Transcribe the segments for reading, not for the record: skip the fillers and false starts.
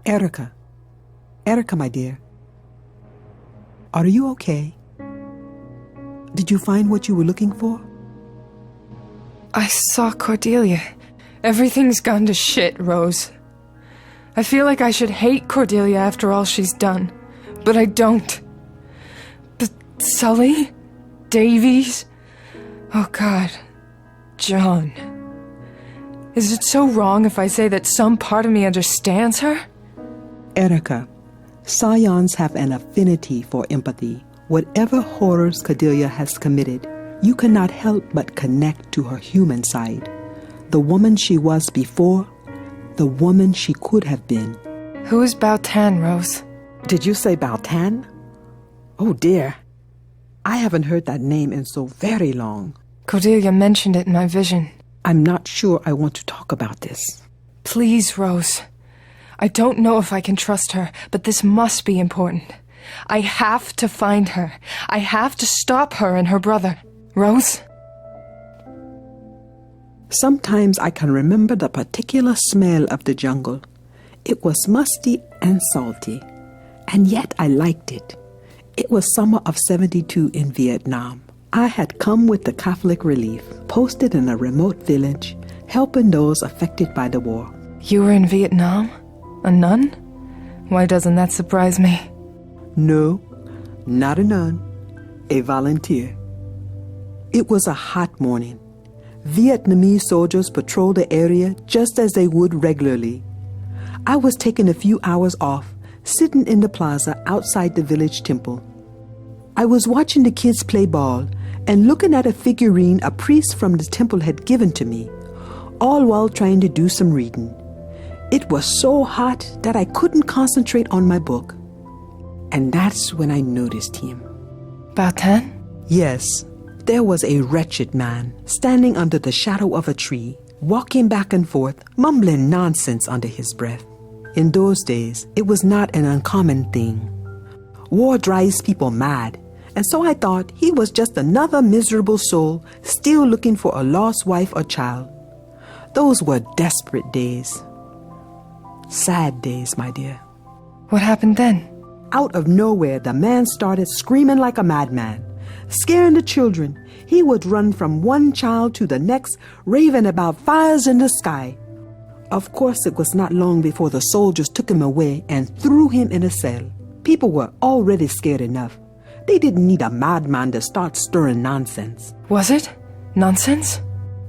Erica. Erica, my dear. Are you okay? Did you find what you were looking for? I saw Cordelia. Everything's gone to shit, Rose. I feel like I should hate Cordelia after all she's done, but I don't. But Sully? Davies? Oh God. John. Is it so wrong if I say that some part of me understands her? Erica, Scions have an affinity for empathy. Whatever horrors Cordelia has committed, you cannot help but connect to her human side. The woman she was before, the woman she could have been. Who is Bautan, Rose? Did you say Bautan? Oh dear. I haven't heard that name in so very long. Cordelia mentioned it in my vision. I'm not sure I want to talk about this. Please, Rose. I don't know if I can trust her, but this must be important. I have to find her. I have to stop her and her brother. Rose? Sometimes I can remember the particular smell of the jungle. It was musty and salty, and yet I liked it. It was summer of '72 in Vietnam. I had come with the Catholic Relief, posted in a remote village, helping those affected by the war. You were in Vietnam? A nun? Why doesn't that surprise me? No, not a nun, a volunteer. It was a hot morning. Vietnamese soldiers patrolled the area just as they would regularly. I was taking a few hours off, sitting in the plaza outside the village temple. I was watching the kids play ball and looking at a figurine a priest from the temple had given to me, all while trying to do some reading. It was so hot that I couldn't concentrate on my book. And that's when I noticed him. Bautan? Yes, there was a wretched man standing under the shadow of a tree, walking back and forth, mumbling nonsense under his breath. In those days, it was not an uncommon thing. War drives people mad, and so I thought he was just another miserable soul still looking for a lost wife or child. Those were desperate days. Sad days, my dear. What happened then? Out of nowhere, the man started screaming like a madman, scaring the children. He would run from one child to the next, raving about fires in the sky. Of course, it was not long before the soldiers took him away and threw him in a cell. People were already scared enough. They didn't need a madman to start stirring nonsense. Was it? Nonsense?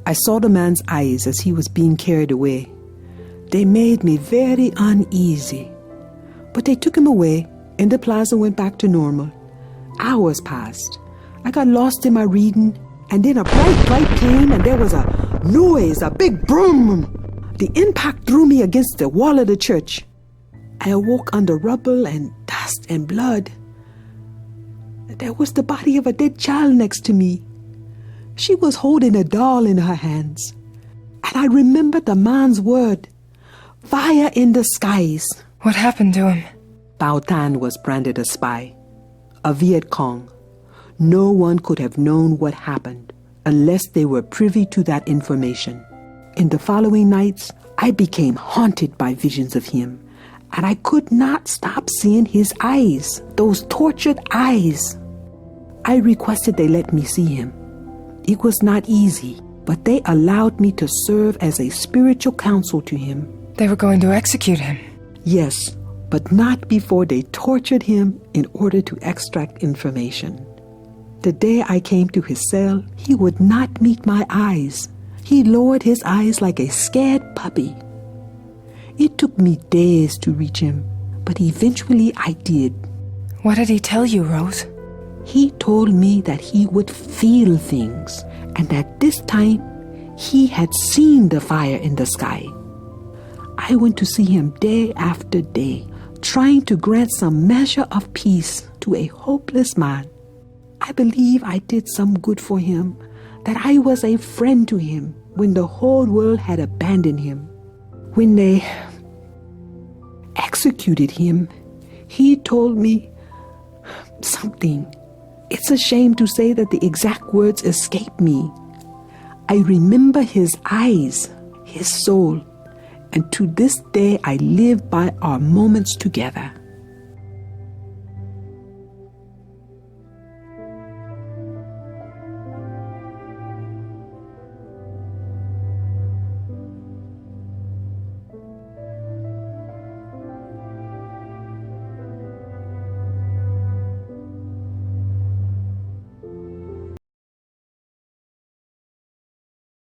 I saw the man's eyes as he was being carried away. They made me very uneasy. But they took him away, and the plaza went back to normal. Hours passed. I got lost in my reading, and then a bright light came, and there was a noise, a big boom. The impact threw me against the wall of the church. I awoke under rubble and dust and blood. There was the body of a dead child next to me. She was holding a doll in her hands. And I remembered the man's word, fire in the skies. What happened to him? Bautan was branded a spy, a Viet Cong. No one could have known what happened unless they were privy to that information. In the following nights, I became haunted by visions of him, and I could not stop seeing his eyes, those tortured eyes. I requested they let me see him. It was not easy, but they allowed me to serve as a spiritual counsel to him. They were going to execute him. Yes, but not before they tortured him in order to extract information. The day I came to his cell, he would not meet my eyes. He lowered his eyes like a scared puppy. It took me days to reach him, but eventually I did. What did he tell you, Rose? He told me that he would feel things, and that this time he had seen the fire in the sky. I went to see him day after day, trying to grant some measure of peace to a hopeless man. I believe I did some good for him, that I was a friend to him when the whole world had abandoned him. When they executed him, he told me something. It's a shame to say that the exact words escape me. I remember his eyes, his soul. and to this day I live by our moments together.